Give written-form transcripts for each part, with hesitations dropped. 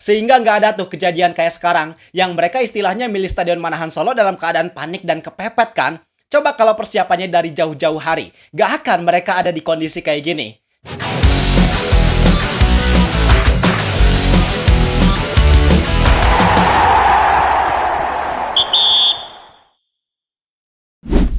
Sehingga nggak ada tuh kejadian kayak sekarang, yang mereka istilahnya milih Stadion Manahan Solo dalam keadaan panik dan kepepet kan? Coba kalau persiapannya dari jauh-jauh hari, nggak akan mereka ada di kondisi kayak gini.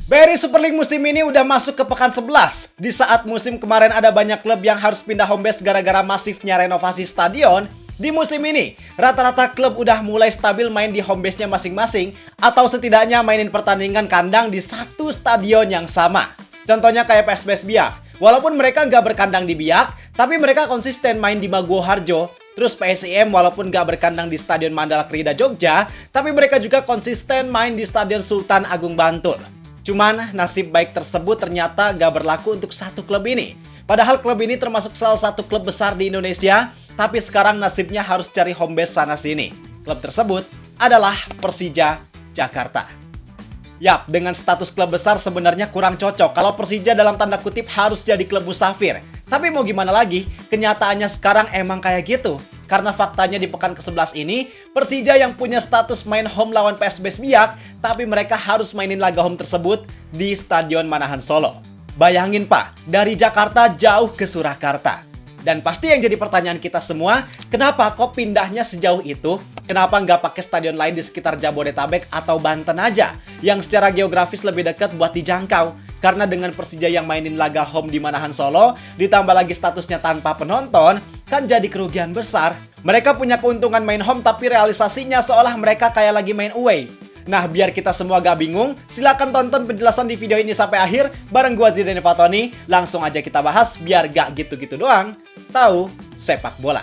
BRI Super League musim ini udah masuk ke pekan 11. Di saat musim kemarin ada banyak klub yang harus pindah home base gara-gara masifnya renovasi stadion, di musim ini rata-rata klub udah mulai stabil main di home base-nya masing-masing atau setidaknya mainin pertandingan kandang di satu stadion yang sama. Contohnya kayak PSBS Biak. Walaupun mereka nggak berkandang di Biak, tapi mereka konsisten main di Maguwo Harjo. Terus PSIM walaupun nggak berkandang di Stadion Mandala Krida Jogja, tapi mereka juga konsisten main di Stadion Sultan Agung Bantul. Cuman nasib baik tersebut ternyata gak berlaku untuk satu klub ini. Padahal klub ini termasuk salah satu klub besar di Indonesia, tapi sekarang nasibnya harus cari home base sana-sini. Klub tersebut adalah Persija Jakarta. Yap, dengan status klub besar sebenarnya kurang cocok kalau Persija dalam tanda kutip harus jadi klub musafir. Tapi mau gimana lagi, kenyataannya sekarang emang kayak gitu. Karena faktanya di pekan ke-11 ini, Persija yang punya status main home lawan PSBS Biak, tapi mereka harus mainin laga home tersebut di Stadion Manahan Solo. Bayangin Pak, dari Jakarta jauh ke Surakarta. Dan pasti yang jadi pertanyaan kita semua, kenapa kok pindahnya sejauh itu? Kenapa nggak pakai stadion lain di sekitar Jabodetabek atau Banten aja, yang secara geografis lebih dekat buat dijangkau? Karena dengan Persija yang mainin laga home di Manahan Solo, ditambah lagi statusnya tanpa penonton, kan jadi kerugian besar. Mereka punya keuntungan main home tapi realisasinya seolah mereka kayak lagi main away. Nah, biar kita semua gak bingung, silakan tonton penjelasan di video ini sampai akhir bareng gua Zidane Fatoni. Langsung aja kita bahas biar gak gitu-gitu doang. Tahu sepak bola.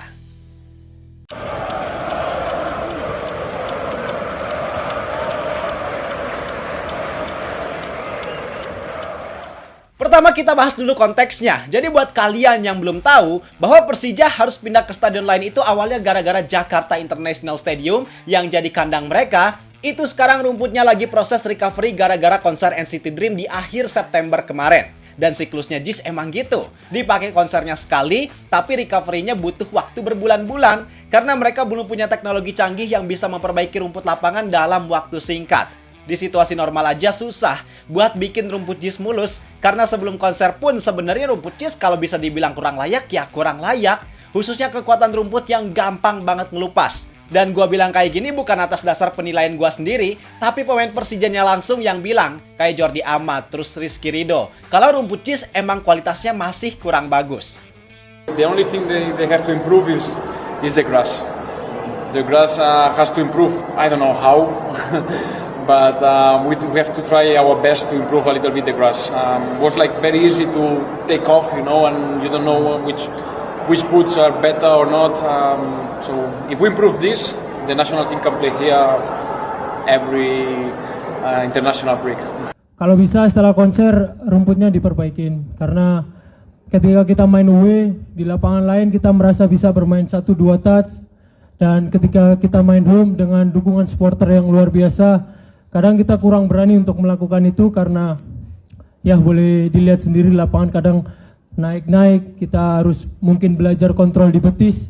Pertama kita bahas dulu konteksnya. Jadi buat kalian yang belum tahu bahwa Persija harus pindah ke stadion lain itu awalnya gara-gara Jakarta International Stadium yang jadi kandang mereka, itu sekarang rumputnya lagi proses recovery gara-gara konser NCT Dream di akhir September kemarin. Dan siklusnya JIS emang gitu. Dipakai konsernya sekali, tapi recovery-nya butuh waktu berbulan-bulan karena mereka belum punya teknologi canggih yang bisa memperbaiki rumput lapangan dalam waktu singkat. Di situasi normal aja susah buat bikin rumput JIS mulus, karena sebelum konser pun sebenarnya rumput JIS kalau bisa dibilang kurang layak ya kurang layak, khususnya kekuatan rumput yang gampang banget ngelupas. Dan gua bilang kayak gini bukan atas dasar penilaian gua sendiri, tapi pemain Persijanya langsung yang bilang, kayak Jordi Amat, terus Rizky Ridho, kalau rumput JIS emang kualitasnya masih kurang bagus. The only thing they have to improve is the grass. The grass has to improve. I don't know how. But we have to try our best to improve a little bit the grass. Was like very easy to take off, you know, and you don't know which boots are better or not. So if we improve this, the national team can play here every international break. Kalau bisa setelah konser rumputnya diperbaikin, karena ketika kita main away di lapangan lain kita merasa bisa bermain 1-2 touch, dan ketika kita main home dengan dukungan supporter yang luar biasa, kadang kita kurang berani untuk melakukan itu karena ya boleh dilihat sendiri lapangan kadang naik-naik, kita harus mungkin belajar kontrol di betis.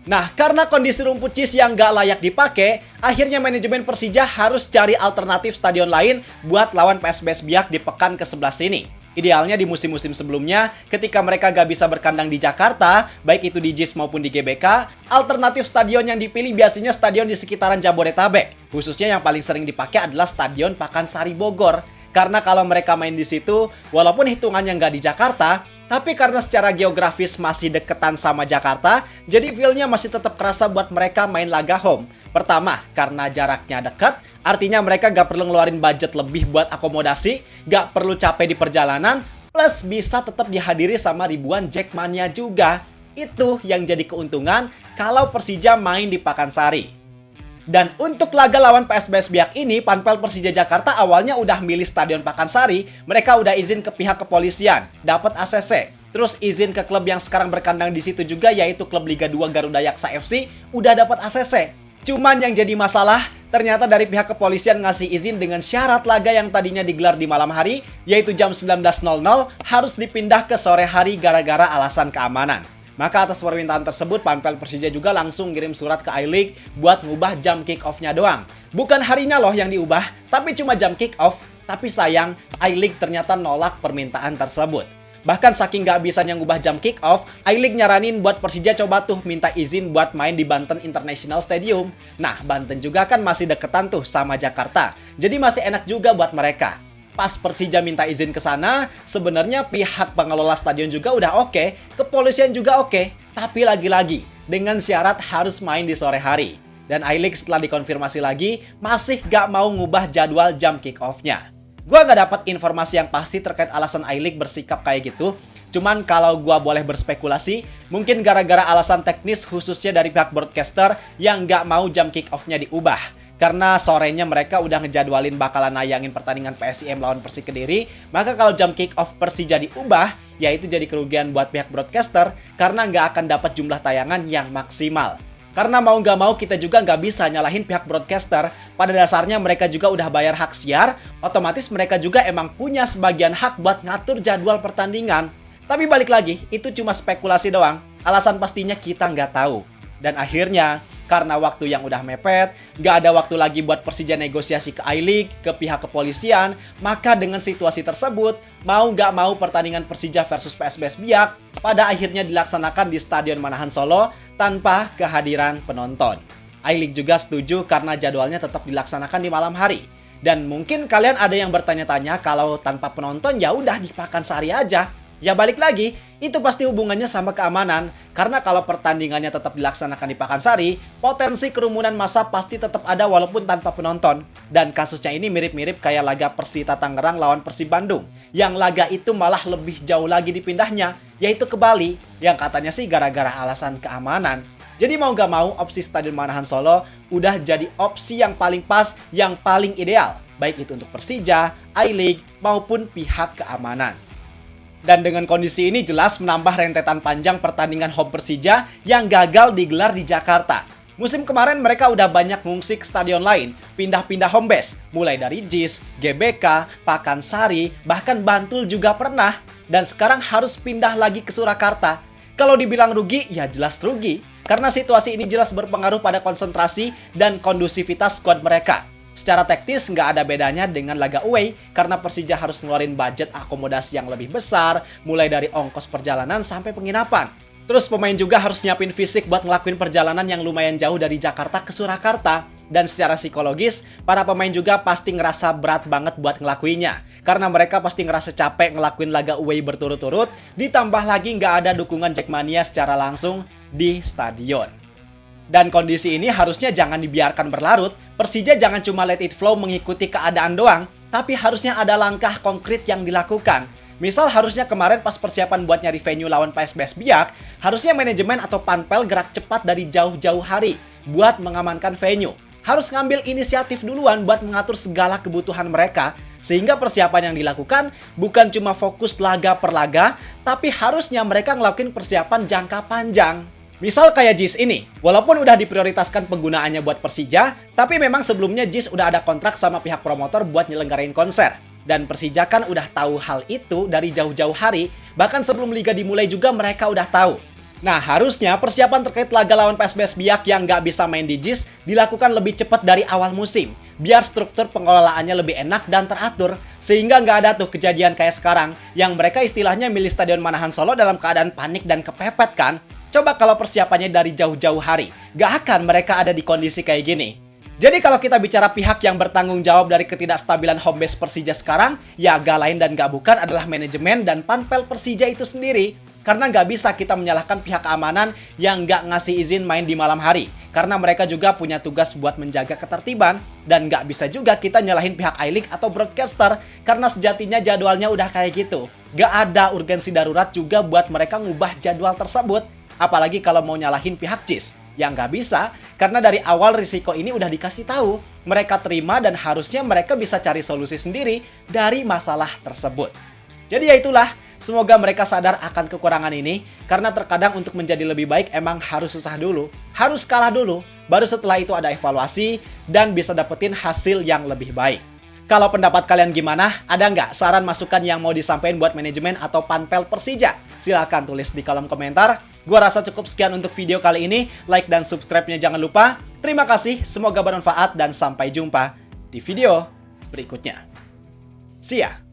Nah, karena kondisi rumput JIS yang nggak layak dipakai, akhirnya manajemen Persija harus cari alternatif stadion lain buat lawan PSBS Biak di pekan ke-11 ini. Idealnya di musim-musim sebelumnya, ketika mereka gak bisa berkandang di Jakarta, baik itu di JIS maupun di GBK, alternatif stadion yang dipilih biasanya stadion di sekitaran Jabodetabek. Khususnya yang paling sering dipakai adalah Stadion Pakansari Bogor. Karena kalau mereka main di situ, walaupun hitungannya nggak di Jakarta, tapi karena secara geografis masih deketan sama Jakarta, jadi feel-nya masih tetap kerasa buat mereka main laga home. Pertama, karena jaraknya dekat, artinya mereka gak perlu ngeluarin budget lebih buat akomodasi, gak perlu capek di perjalanan, plus bisa tetap dihadiri sama ribuan Jackmania juga. Itu yang jadi keuntungan kalau Persija main di Pakansari. Dan untuk laga lawan PSBS Biak ini, Panpel Persija Jakarta awalnya udah milih Stadion Pakansari, mereka udah izin ke pihak kepolisian, dapat ACC. Terus izin ke klub yang sekarang berkandang di situ juga, yaitu klub Liga 2 Garuda Yaksa FC, udah dapat ACC. Cuman yang jadi masalah, ternyata dari pihak kepolisian ngasih izin dengan syarat laga yang tadinya digelar di malam hari, yaitu jam 19.00, harus dipindah ke sore hari gara-gara alasan keamanan. Maka atas permintaan tersebut, Panpel Persija juga langsung ngirim surat ke I-League buat ngubah jam kick-off-nya doang. Bukan harinya loh yang diubah, tapi cuma jam kick-off. Tapi sayang, I-League ternyata nolak permintaan tersebut. Bahkan saking gak bisanya ngubah jam kick-off, I-League nyaranin buat Persija coba tuh minta izin buat main di Banten International Stadium. Nah, Banten juga kan masih deketan tuh sama Jakarta. Jadi masih enak juga buat mereka. Pas Persija minta izin ke sana, sebenarnya pihak pengelola stadion juga udah oke, kepolisian juga oke, tapi lagi-lagi dengan syarat harus main di sore hari. Dan I-League setelah dikonfirmasi lagi, masih gak mau ngubah jadwal jam kick-off-nya. Gua gak dapat informasi yang pasti terkait alasan I-League bersikap kayak gitu. Cuman kalau gua boleh berspekulasi, mungkin gara-gara alasan teknis khususnya dari pihak broadcaster yang gak mau jam kick-off-nya diubah. Karena sorenya mereka udah ngejadwalin bakalan nayangin pertandingan PSIM lawan Persik Kediri, maka kalau jam kick-off Persija diubah, ya itu jadi kerugian buat pihak broadcaster karena nggak akan dapat jumlah tayangan yang maksimal. Karena mau nggak mau kita juga nggak bisa nyalahin pihak broadcaster, pada dasarnya mereka juga udah bayar hak siar, otomatis mereka juga emang punya sebagian hak buat ngatur jadwal pertandingan. Tapi balik lagi, itu cuma spekulasi doang, alasan pastinya kita nggak tahu. Dan akhirnya, karena waktu yang udah mepet, gak ada waktu lagi buat Persija negosiasi ke I-League, ke pihak kepolisian, maka dengan situasi tersebut, mau gak mau pertandingan Persija versus PSBS Biak pada akhirnya dilaksanakan di Stadion Manahan Solo tanpa kehadiran penonton. I-League juga setuju karena jadwalnya tetap dilaksanakan di malam hari. Dan mungkin kalian ada yang bertanya-tanya kalau tanpa penonton ya udah di Pakansari aja. Ya balik lagi, itu pasti hubungannya sama keamanan. Karena kalau pertandingannya tetap dilaksanakan di Pakansari, potensi kerumunan massa pasti tetap ada walaupun tanpa penonton. Dan kasusnya ini mirip-mirip kayak laga Persita Tangerang lawan Persib Bandung. Yang laga itu malah lebih jauh lagi dipindahnya, yaitu ke Bali. Yang katanya sih gara-gara alasan keamanan. Jadi mau gak mau, opsi Stadion Manahan Solo udah jadi opsi yang paling pas, yang paling ideal. Baik itu untuk Persija, I-League, maupun pihak keamanan. Dan dengan kondisi ini jelas menambah rentetan panjang pertandingan home Persija yang gagal digelar di Jakarta. Musim kemarin mereka udah banyak ngungsi ke stadion lain, pindah-pindah home base, mulai dari JIS, GBK, Pakansari, bahkan Bantul juga pernah. Dan sekarang harus pindah lagi ke Surakarta. Kalau dibilang rugi, ya jelas rugi. Karena situasi ini jelas berpengaruh pada konsentrasi dan kondusivitas squad mereka. Secara teknis nggak ada bedanya dengan laga away karena Persija harus ngeluarin budget akomodasi yang lebih besar, mulai dari ongkos perjalanan sampai penginapan. Terus pemain juga harus nyiapin fisik buat ngelakuin perjalanan yang lumayan jauh dari Jakarta ke Surakarta. Dan secara psikologis, para pemain juga pasti ngerasa berat banget buat ngelakuinnya. Karena mereka pasti ngerasa capek ngelakuin laga away berturut-turut, ditambah lagi nggak ada dukungan Jackmania secara langsung di stadion. Dan kondisi ini harusnya jangan dibiarkan berlarut. Persija jangan cuma let it flow mengikuti keadaan doang, tapi harusnya ada langkah konkret yang dilakukan. Misal harusnya kemarin pas persiapan buat nyari venue lawan PSBS Biak, harusnya manajemen atau Panpel gerak cepat dari jauh-jauh hari buat mengamankan venue. Harus ngambil inisiatif duluan buat mengatur segala kebutuhan mereka, sehingga persiapan yang dilakukan bukan cuma fokus laga per laga, tapi harusnya mereka ngelakuin persiapan jangka panjang. Misal kayak JIS ini, walaupun udah diprioritaskan penggunaannya buat Persija, tapi memang sebelumnya JIS udah ada kontrak sama pihak promotor buat nyelenggarain konser. Dan Persija kan udah tahu hal itu dari jauh-jauh hari, bahkan sebelum liga dimulai juga mereka udah tahu. Nah, harusnya persiapan terkait laga lawan PSBS Biak yang nggak bisa main di JIS dilakukan lebih cepat dari awal musim, biar struktur pengelolaannya lebih enak dan teratur, sehingga nggak ada tuh kejadian kayak sekarang, yang mereka istilahnya milih Stadion Manahan Solo dalam keadaan panik dan kepepet kan. Coba kalau persiapannya dari jauh-jauh hari, gak akan mereka ada di kondisi kayak gini. Jadi kalau kita bicara pihak yang bertanggung jawab dari ketidakstabilan home base Persija sekarang, ya gak lain dan gak bukan adalah manajemen dan Panpel Persija itu sendiri. Karena gak bisa kita menyalahkan pihak keamanan yang gak ngasih izin main di malam hari. Karena mereka juga punya tugas buat menjaga ketertiban. Dan gak bisa juga kita nyalahin pihak I-League atau broadcaster, karena sejatinya jadwalnya udah kayak gitu. Gak ada urgensi darurat juga buat mereka ngubah jadwal tersebut. Apalagi kalau mau nyalahin pihak JIS. Ya nggak bisa, karena dari awal risiko ini udah dikasih tahu. Mereka terima dan harusnya mereka bisa cari solusi sendiri dari masalah tersebut. Jadi ya itulah, semoga mereka sadar akan kekurangan ini. Karena terkadang untuk menjadi lebih baik emang harus susah dulu. Harus kalah dulu, baru setelah itu ada evaluasi dan bisa dapetin hasil yang lebih baik. Kalau pendapat kalian gimana? Ada nggak saran masukan yang mau disampaikan buat manajemen atau Panpel Persija? Silahkan tulis di kolom komentar. Gua rasa cukup sekian untuk video kali ini. Like dan subscribe-nya jangan lupa. Terima kasih, semoga bermanfaat dan sampai jumpa di video berikutnya. See ya!